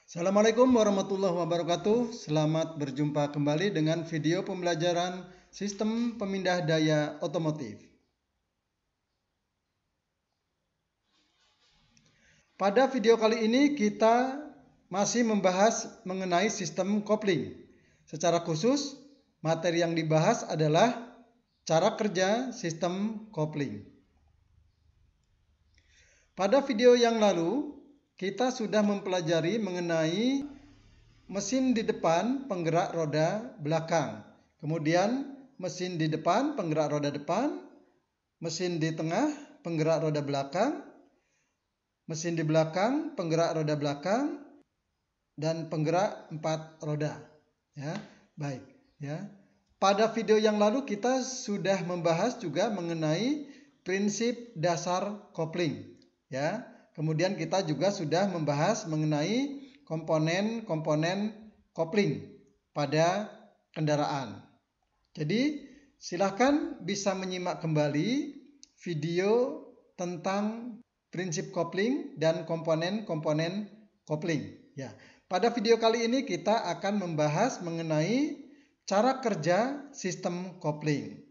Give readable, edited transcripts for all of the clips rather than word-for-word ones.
Assalamualaikum warahmatullahi wabarakatuh. Selamat berjumpa kembali dengan video pembelajaran sistem pemindah daya otomotif. Pada video kali ini kita masih membahas mengenai sistem kopling. Secara khusus, materi yang dibahas adalah cara kerja sistem kopling. Pada video yang lalu, kita sudah mempelajari mengenai mesin di depan penggerak roda belakang. Kemudian mesin di depan penggerak roda depan, mesin di tengah penggerak roda belakang, mesin di belakang penggerak roda belakang, dan penggerak 4 roda. Ya, baik. Ya. Pada video yang lalu kita sudah membahas juga mengenai prinsip dasar kopling. Ya, kemudian kita juga sudah membahas mengenai komponen-komponen kopling pada kendaraan. Jadi silahkan bisa menyimak kembali video tentang prinsip kopling dan komponen-komponen kopling. Ya, pada video kali ini kita akan membahas mengenai cara kerja sistem kopling.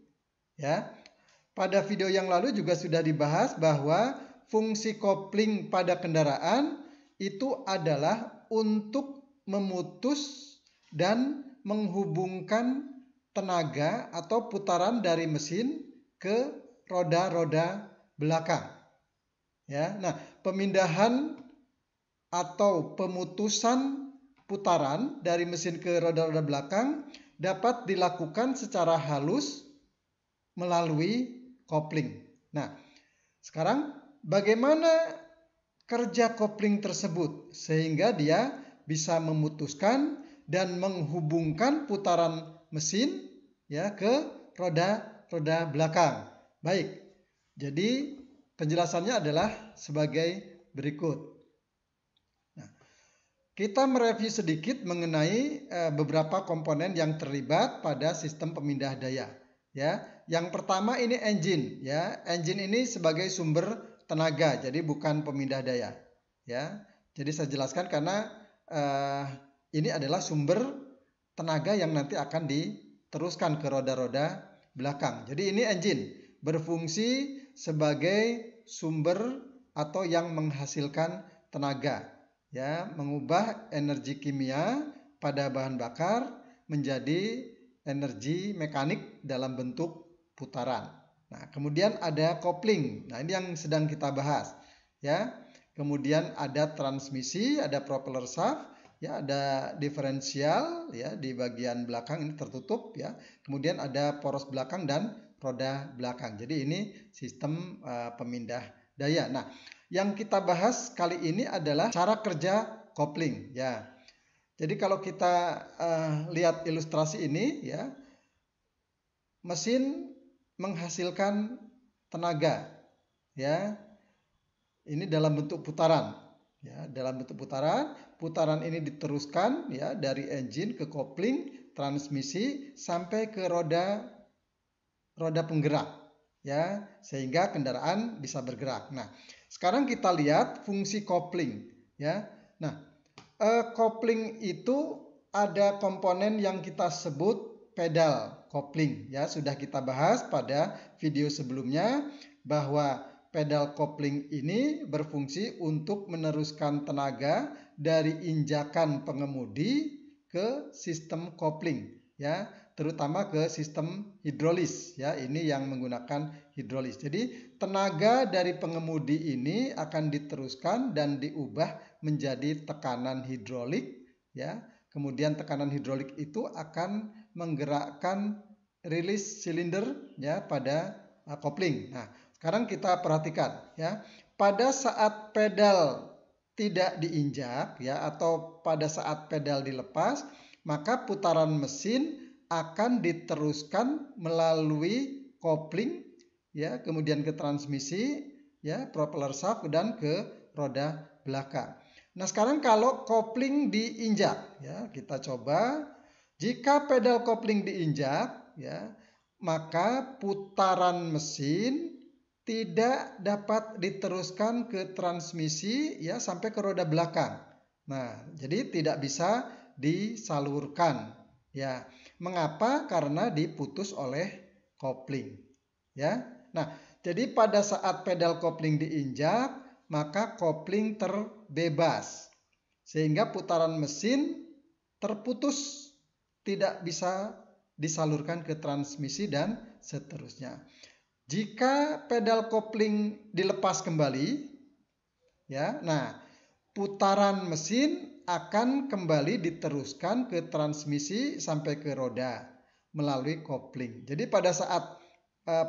Ya, pada video yang lalu juga sudah dibahas bahwa fungsi kopling pada kendaraan itu adalah untuk memutus dan menghubungkan tenaga atau putaran dari mesin ke roda-roda belakang. Ya, nah, pemindahan atau pemutusan putaran dari mesin ke roda-roda belakang dapat dilakukan secara halus melalui kopling. Nah, sekarang bagaimana kerja kopling tersebut sehingga dia bisa memutuskan dan menghubungkan putaran mesin ya ke roda-roda belakang. Baik. Jadi penjelasannya adalah sebagai berikut. Nah, kita mereview sedikit mengenai beberapa komponen yang terlibat pada sistem pemindah daya. Ya, yang pertama ini engine. Ya, engine ini sebagai sumber tenaga, jadi bukan pemindah daya. Ya, jadi saya jelaskan karena ini adalah sumber tenaga yang nanti akan diteruskan ke roda-roda belakang. Jadi ini engine berfungsi sebagai sumber atau yang menghasilkan tenaga, ya, mengubah energi kimia pada bahan bakar menjadi energi mekanik dalam bentuk putaran. Nah, kemudian ada kopling. Nah, ini yang sedang kita bahas, ya. Kemudian ada transmisi, ada propeller shaft, ya, ada diferensial, ya, di bagian belakang ini tertutup, ya. Kemudian ada poros belakang dan roda belakang. Jadi ini sistem pemindah daya. Nah, yang kita bahas kali ini adalah cara kerja kopling, ya. Jadi kalau kita lihat ilustrasi ini, ya, mesin menghasilkan tenaga, ya. Ini dalam bentuk putaran, ya, dalam bentuk putaran. Putaran ini diteruskan, ya, dari engine ke kopling, transmisi sampai ke roda penggerak, ya, sehingga kendaraan bisa bergerak. Nah, sekarang kita lihat fungsi kopling, ya. Nah, kopling itu ada komponen yang kita sebut pedal kopling, ya, sudah kita bahas pada video sebelumnya bahwa pedal kopling ini berfungsi untuk meneruskan tenaga dari injakan pengemudi ke sistem kopling, ya, terutama ke sistem hidrolis, ya, ini yang menggunakan hidrolis. Jadi tenaga dari pengemudi ini akan diteruskan dan diubah menjadi tekanan hidrolik, ya. Kemudian tekanan hidrolik itu akan menggerakkan rilis silinder, ya, pada kopling. Nah, sekarang kita perhatikan, ya. Pada saat pedal tidak diinjak, ya, atau pada saat pedal dilepas, maka putaran mesin akan diteruskan melalui kopling, ya, kemudian ke transmisi, ya, propeller shaft, dan ke roda belakang. Nah, sekarang kalau kopling diinjak, ya, kita coba. Jika pedal kopling diinjak, ya, maka putaran mesin tidak dapat diteruskan ke transmisi, ya, sampai ke roda belakang. Nah, jadi tidak bisa disalurkan. Ya, mengapa? Karena diputus oleh kopling. Ya, nah, jadi pada saat pedal kopling diinjak, maka kopling terbebas, sehingga putaran mesin terputus, tidak bisa disalurkan ke transmisi dan seterusnya. Jika pedal kopling dilepas kembali, ya, nah, putaran mesin akan kembali diteruskan ke transmisi sampai ke roda melalui kopling. Jadi pada saat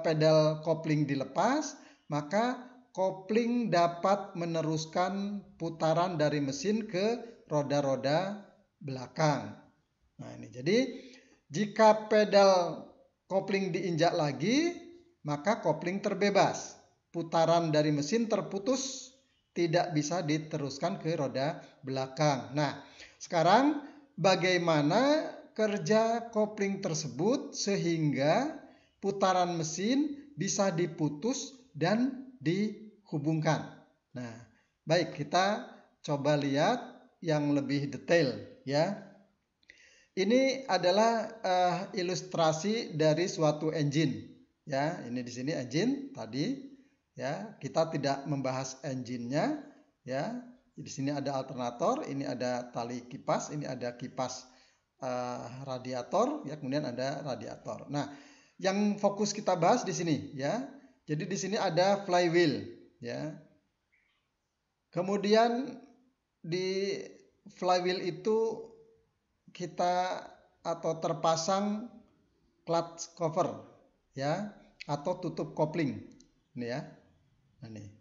pedal kopling dilepas, maka kopling dapat meneruskan putaran dari mesin ke roda-roda belakang. Nah, ini jadi jika pedal kopling diinjak lagi, maka kopling terbebas. Putaran dari mesin terputus, tidak bisa diteruskan ke roda belakang. Nah, sekarang bagaimana kerja kopling tersebut sehingga putaran mesin bisa diputus dan dihubungkan. Nah, baik, kita coba lihat yang lebih detail ya. Ini adalah ilustrasi dari suatu engine ya. Ini di sini engine tadi. Ya, kita tidak membahas engine-nya ya. Di sini ada alternator, ini ada tali kipas, ini ada kipas radiator ya, kemudian ada radiator. Nah, yang fokus kita bahas di sini ya. Jadi di sini ada flywheel ya. Kemudian di flywheel itu kita atau terpasang clutch cover ya, atau tutup kopling ini ya. Nah, nih.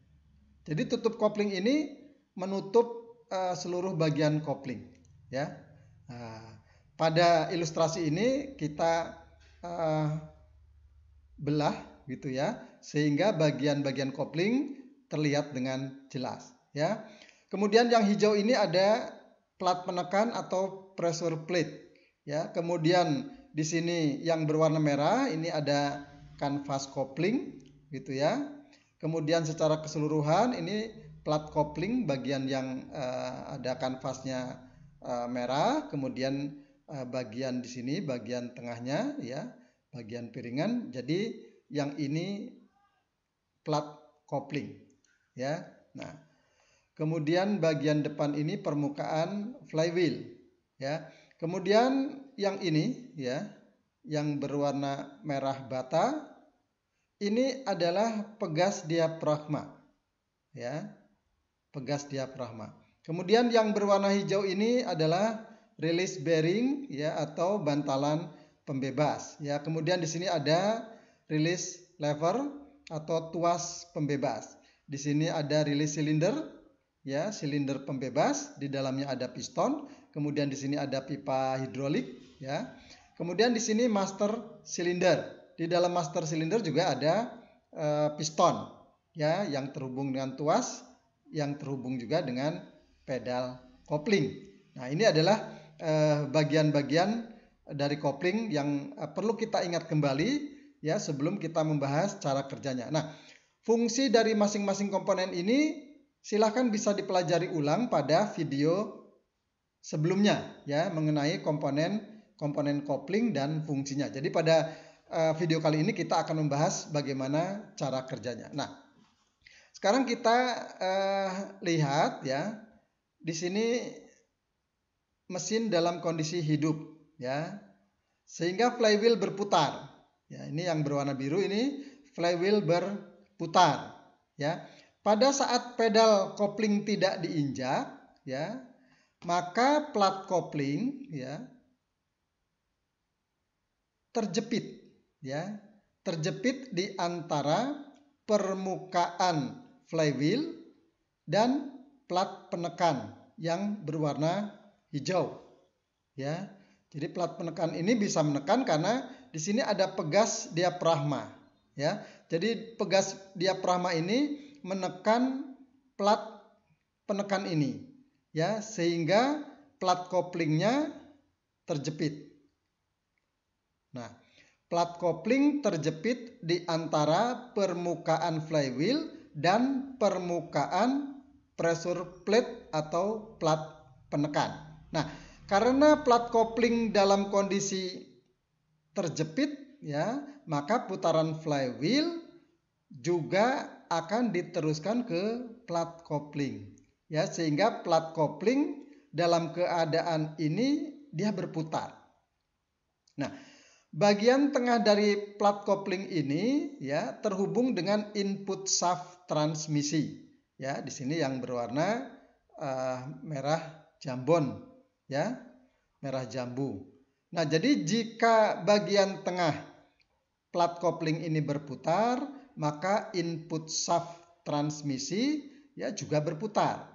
Jadi tutup kopling ini menutup seluruh bagian kopling ya. Nah, pada ilustrasi ini kita belah gitu ya, sehingga bagian-bagian kopling terlihat dengan jelas ya. Kemudian yang hijau ini ada plat penekan atau pressure plate ya. Kemudian di sini yang berwarna merah ini ada kanvas kopling gitu ya. Kemudian secara keseluruhan ini plat kopling bagian yang ada kanvasnya merah, kemudian bagian di sini bagian tengahnya ya, bagian piringan. Jadi yang ini plat kopling ya. Nah, kemudian bagian depan ini permukaan flywheel ya. Kemudian yang ini ya, yang berwarna merah bata, ini adalah pegas diafragma ya, pegas diafragma. Kemudian yang berwarna hijau ini adalah release bearing ya, atau bantalan pembebas ya. Kemudian di sini ada release lever atau tuas pembebas. Di sini ada release cylinder ya, silinder pembebas, di dalamnya ada piston. Kemudian di sini ada pipa hidrolik ya. Kemudian di sini master cylinder. Di dalam master cylinder juga ada piston ya, yang terhubung dengan tuas, yang terhubung juga dengan pedal kopling. Nah, ini adalah bagian-bagian dari kopling yang perlu kita ingat kembali ya, sebelum kita membahas cara kerjanya. Nah, fungsi dari masing-masing komponen ini silahkan bisa dipelajari ulang pada video sebelumnya ya, mengenai komponen kopling dan fungsinya. Jadi pada video kali ini kita akan membahas bagaimana cara kerjanya. Nah, sekarang kita lihat ya, di sini mesin dalam kondisi hidup ya, sehingga flywheel berputar. Ya, ini yang berwarna biru ini flywheel berputar ya. Pada saat pedal kopling tidak diinjak ya, maka plat kopling ya terjepit ya, terjepit di antara permukaan flywheel dan plat penekan yang berwarna hijau ya. Jadi plat penekan ini bisa menekan karena di sini ada pegas diafragma ya. Jadi pegas diafragma ini menekan plat penekan ini ya, sehingga plat koplingnya terjepit. Nah, plat kopling terjepit di antara permukaan flywheel dan permukaan pressure plate atau plat penekan. Nah, karena plat kopling dalam kondisi terjepit, ya, maka putaran flywheel juga akan diteruskan ke plat kopling, ya, sehingga plat kopling dalam keadaan ini dia berputar. Nah, bagian tengah dari plat kopling ini, ya, terhubung dengan input shaft transmisi, ya, di sini yang berwarna merah jambon, ya, merah jambu. Nah, jadi jika bagian tengah plat kopling ini berputar, maka input shaft transmisi, ya, juga berputar.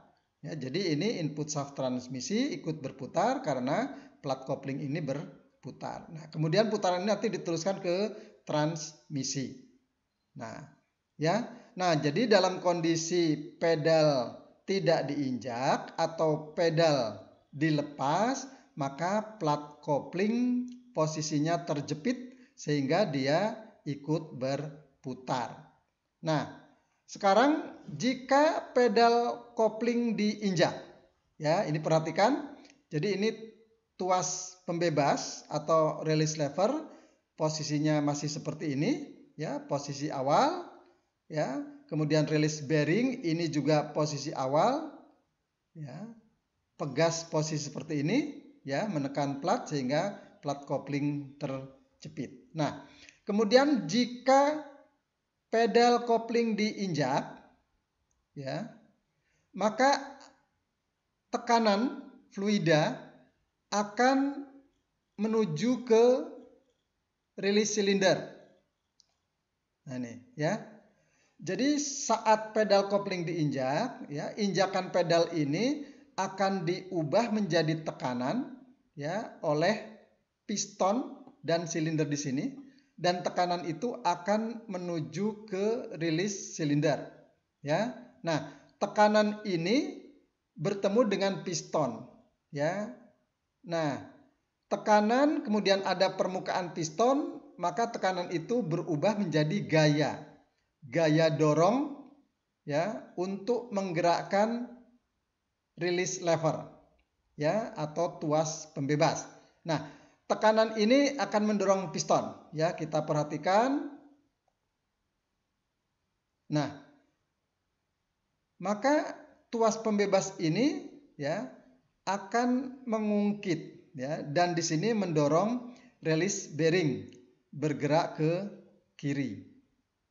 Ya, jadi ini input shaft transmisi ikut berputar karena plat kopling ini berputar. Nah, kemudian putaran ini nanti diteruskan ke transmisi. Nah, ya. Nah, jadi dalam kondisi pedal tidak diinjak atau pedal dilepas, maka plat kopling posisinya terjepit sehingga dia ikut berputar. Nah, sekarang jika pedal kopling diinjak, ya, ini perhatikan. Jadi ini tuas pembebas atau release lever posisinya masih seperti ini, ya, posisi awal, ya. Kemudian release bearing ini juga posisi awal, ya. Pegas posisi seperti ini, ya, menekan plat sehingga plat kopling terjepit. Nah, kemudian jika pedal kopling diinjak, ya, maka tekanan fluida akan menuju ke release silinder. Nah, ini, ya. Jadi saat pedal kopling diinjak, ya, injakan pedal ini akan diubah menjadi tekanan, ya, oleh piston dan silinder di sini, dan tekanan itu akan menuju ke release silinder, ya. Nah, tekanan ini bertemu dengan piston, ya. Nah, tekanan kemudian ada permukaan piston, maka tekanan itu berubah menjadi gaya dorong, ya, untuk menggerakkan release lever, ya, atau tuas pembebas. Nah, tekanan ini akan mendorong piston, ya, kita perhatikan. Nah, maka tuas pembebas ini, ya, akan mengungkit, ya, dan di sini mendorong release bearing bergerak ke kiri,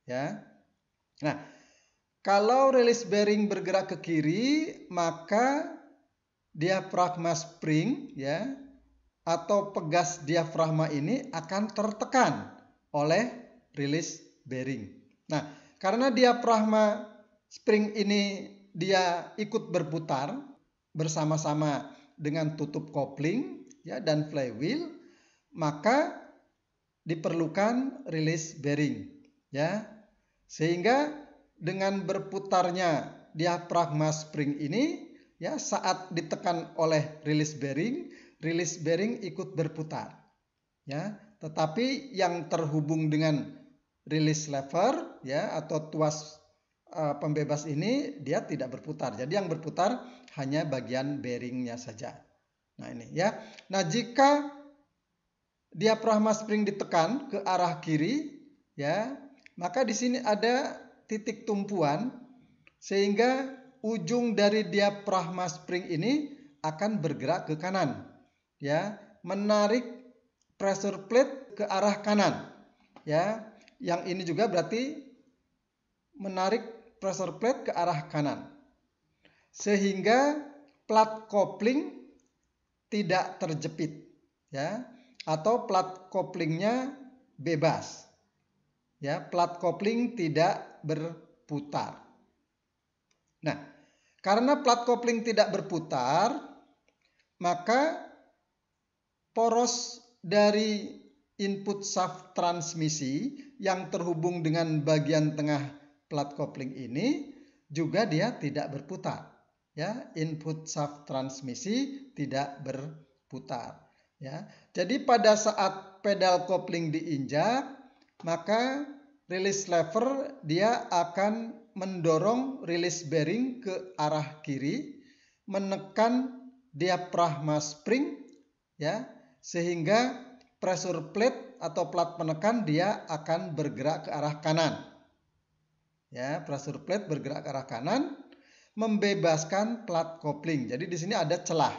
ya. Nah, kalau release bearing bergerak ke kiri, maka diafragma spring, ya, atau pegas diafragma ini akan tertekan oleh release bearing. Nah, karena diafragma spring ini dia ikut berputar bersama-sama dengan tutup kopling, ya, dan flywheel, maka diperlukan release bearing, ya. Sehingga dengan berputarnya diafragma spring ini, ya, saat ditekan oleh release bearing ikut berputar, ya. Tetapi yang terhubung dengan release lever, ya, atau tuas pembebas ini dia tidak berputar. Jadi yang berputar hanya bagian bearingnya saja. Nah, ini, ya. Nah, jika diafragma spring ditekan ke arah kiri, ya, maka di sini ada titik tumpuan sehingga ujung dari diafragma spring ini akan bergerak ke kanan, ya, menarik pressure plate ke arah kanan, ya. Yang ini juga berarti menarik pressure plate ke arah kanan, sehingga plat kopling tidak terjepit, ya, atau plat koplingnya bebas, ya, plat kopling tidak berputar. Nah, karena plat kopling tidak berputar, maka poros dari input shaft transmisi yang terhubung dengan bagian tengah plat kopling ini juga dia tidak berputar, ya. Input shaft transmisi tidak berputar, ya. Jadi pada saat pedal kopling diinjak, maka release lever dia akan mendorong release bearing ke arah kiri, menekan diafragma spring, ya, sehingga pressure plate atau plat penekan dia akan bergerak ke arah kanan. Ya, pressure plate bergerak ke arah kanan, membebaskan plat kopling. Jadi di sini ada celah,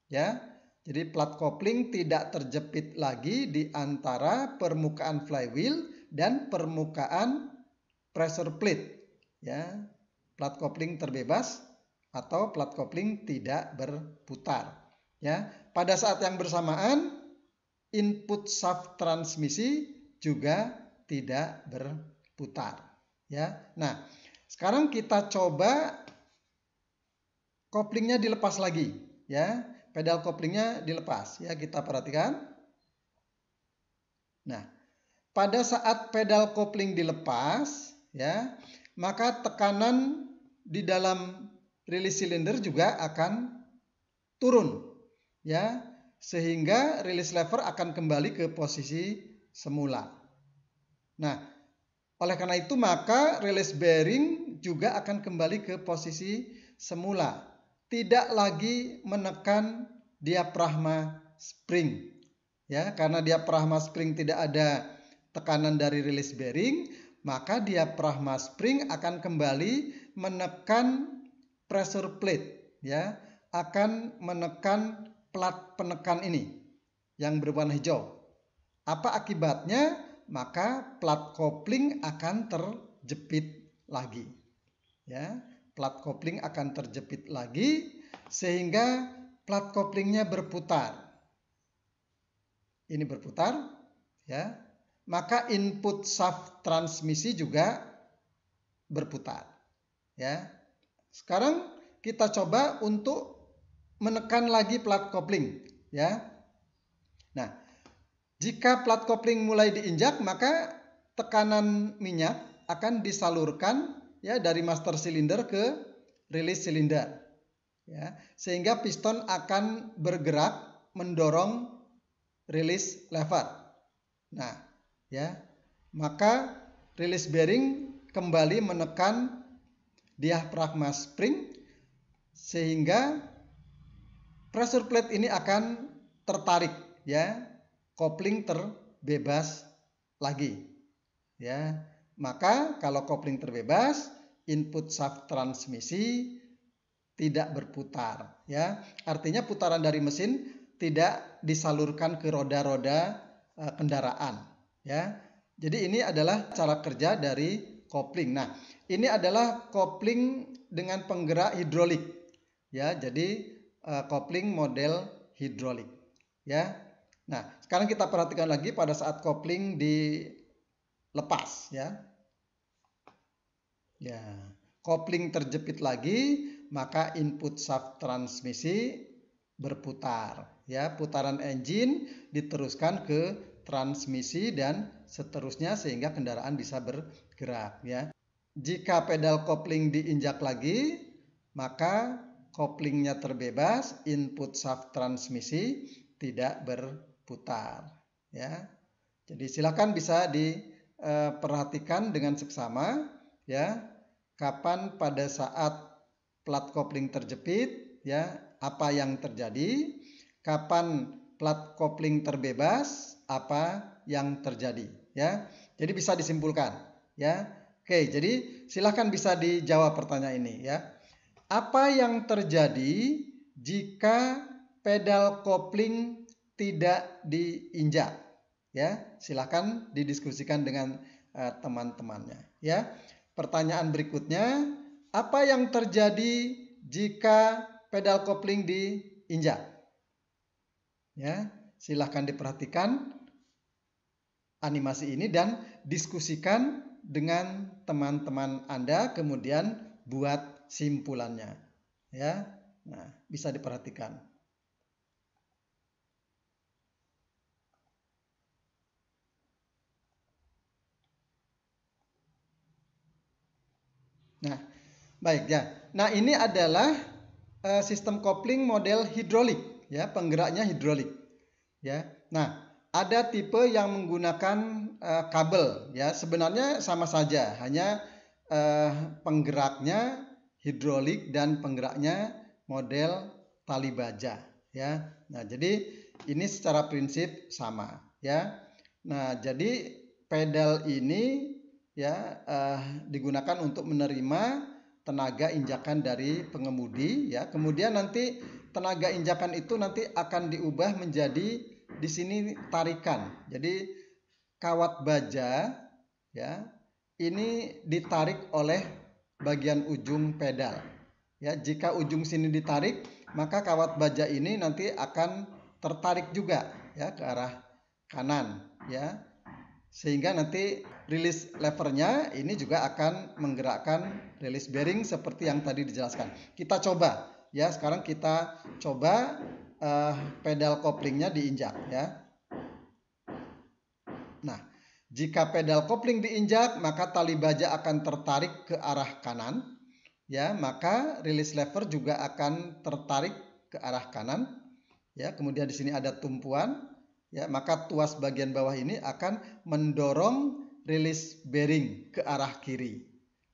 ya. Jadi plat kopling tidak terjepit lagi di antara permukaan flywheel dan permukaan pressure plate, ya. Plat kopling terbebas atau plat kopling tidak berputar, ya. Pada saat yang bersamaan input shaft transmisi juga tidak berputar, ya. Nah, sekarang kita coba koplingnya dilepas lagi, ya. Pedal koplingnya dilepas, ya. Kita perhatikan. Nah, pada saat pedal kopling dilepas, ya, maka tekanan di dalam release cylinder juga akan turun, ya, sehingga release lever akan kembali ke posisi semula. Nah, oleh karena itu maka release bearing juga akan kembali ke posisi semula, tidak lagi menekan diafragma spring, ya. Karena diafragma spring tidak ada tekanan dari release bearing, maka diafragma spring akan kembali menekan pressure plate, ya, akan menekan plat penekan ini yang berwarna hijau. Apa akibatnya? Maka plat kopling akan terjepit lagi, ya. Plat kopling akan terjepit lagi sehingga plat koplingnya berputar. Ini berputar, ya. Maka input shaft transmisi juga berputar, ya. Sekarang kita coba untuk menekan lagi plat kopling, ya. Nah, jika plat kopling mulai diinjak, maka tekanan minyak akan disalurkan, ya, dari master cylinder ke release cylinder, ya, sehingga piston akan bergerak mendorong release lever. Nah, ya, maka release bearing kembali menekan diafragma spring sehingga pressure plate ini akan tertarik, ya, kopling terbebas lagi, ya. Maka kalau kopling terbebas, input shaft transmisi tidak berputar, ya. Artinya putaran dari mesin tidak disalurkan ke roda-roda kendaraan, ya. Jadi ini adalah cara kerja dari kopling. Nah, ini adalah kopling dengan penggerak hidrolik, ya. Jadi kopling model hidrolik, ya. Nah, sekarang kita perhatikan lagi pada saat kopling dilepas, ya. Ya, kopling terjepit lagi, maka input shaft transmisi berputar, ya. Putaran engine diteruskan ke transmisi dan seterusnya sehingga kendaraan bisa bergerak, ya. Jika pedal kopling diinjak lagi, maka koplingnya terbebas, input shaft transmisi tidak berputar, ya. Jadi silakan bisa diperhatikan dengan seksama, ya. Kapan pada saat plat kopling terjepit, ya, apa yang terjadi? Kapan plat kopling terbebas, apa yang terjadi, ya. Jadi bisa disimpulkan, ya. Oke, jadi silakan bisa dijawab pertanyaan ini, ya. Apa yang terjadi jika pedal kopling tidak diinjak? Ya, silakan didiskusikan dengan teman-temannya, ya. Pertanyaan berikutnya, apa yang terjadi jika pedal kopling diinjak? Ya, silakan diperhatikan animasi ini dan diskusikan dengan teman-teman Anda, kemudian buat simpulannya, ya. Nah, bisa diperhatikan. Nah, baik, ya. Nah, ini adalah sistem kopling model hidrolik, ya, penggeraknya hidrolik, ya. Nah, ada tipe yang menggunakan kabel, ya. Sebenarnya sama saja, hanya penggeraknya hidrolik dan penggeraknya model tali baja ya. Nah, jadi ini secara prinsip sama ya. Nah, jadi pedal ini ya digunakan untuk menerima tenaga injakan dari pengemudi ya. Kemudian nanti tenaga injakan itu nanti akan diubah menjadi di sini tarikan. Jadi kawat baja ya ini ditarik oleh bagian ujung pedal. Ya, jika ujung sini ditarik, maka kawat baja ini nanti akan tertarik juga ya ke arah kanan ya. Sehingga nanti release levernya ini juga akan menggerakkan release bearing seperti yang tadi dijelaskan. Kita coba ya, sekarang kita coba pedal koplingnya diinjak ya. Nah, jika pedal kopling diinjak, maka tali baja akan tertarik ke arah kanan ya, maka release lever juga akan tertarik ke arah kanan ya. Kemudian di sini ada tumpuan ya, maka tuas bagian bawah ini akan mendorong release bearing ke arah kiri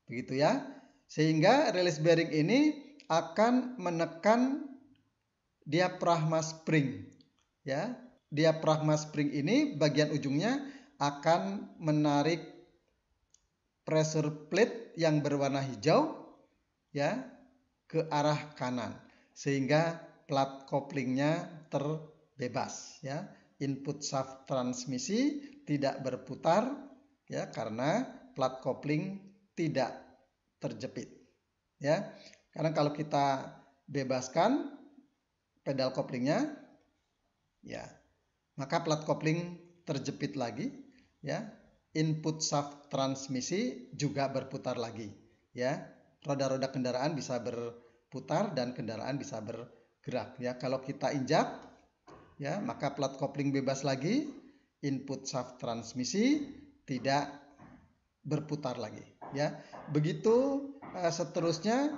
begitu ya, sehingga release bearing ini akan menekan diafragma spring ya. Diafragma spring ini bagian ujungnya akan menarik pressure plate yang berwarna hijau ya ke arah kanan, sehingga plat koplingnya terbebas ya. Input shaft transmisi tidak berputar ya karena plat kopling tidak terjepit ya. Karena kalau kita bebaskan pedal koplingnya ya, maka plat kopling terjepit lagi ya. Input shaft transmisi juga berputar lagi ya. Roda-roda kendaraan bisa berputar dan kendaraan bisa bergerak ya. Kalau kita injak ya, maka plat kopling bebas lagi, input shaft transmisi tidak berputar lagi ya. Begitu seterusnya,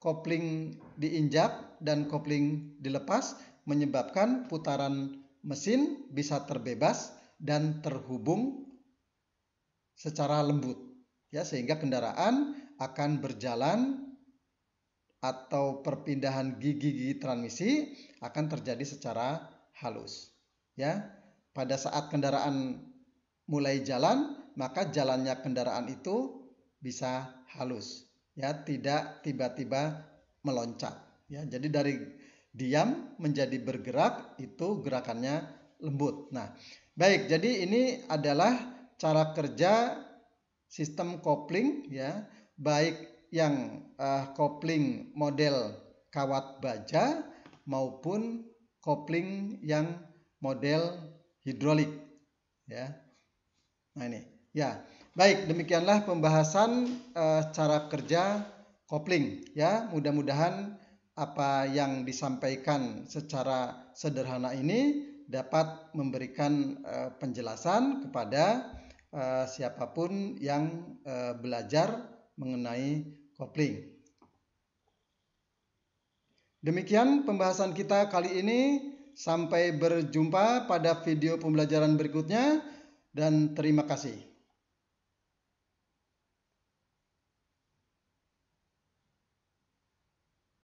kopling diinjak dan kopling dilepas menyebabkan putaran mesin bisa terbebas dan terhubung secara lembut ya, sehingga kendaraan akan berjalan atau perpindahan gigi-gigi transmisi akan terjadi secara halus ya. Pada saat kendaraan mulai jalan, maka jalannya kendaraan itu bisa halus ya, tidak tiba-tiba meloncat ya. Jadi dari diam menjadi bergerak itu gerakannya lembut. Nah, baik, jadi ini adalah cara kerja sistem kopling ya, baik yang kopling model kawat baja maupun kopling yang model hidrolik ya. Nah ini ya, baik, demikianlah pembahasan cara kerja kopling ya. Mudah-mudahan apa yang disampaikan secara sederhana ini dapat memberikan penjelasan kepada siapapun yang belajar mengenai kopling. Demikian pembahasan kita kali ini. Sampai berjumpa pada video pembelajaran berikutnya dan terima kasih.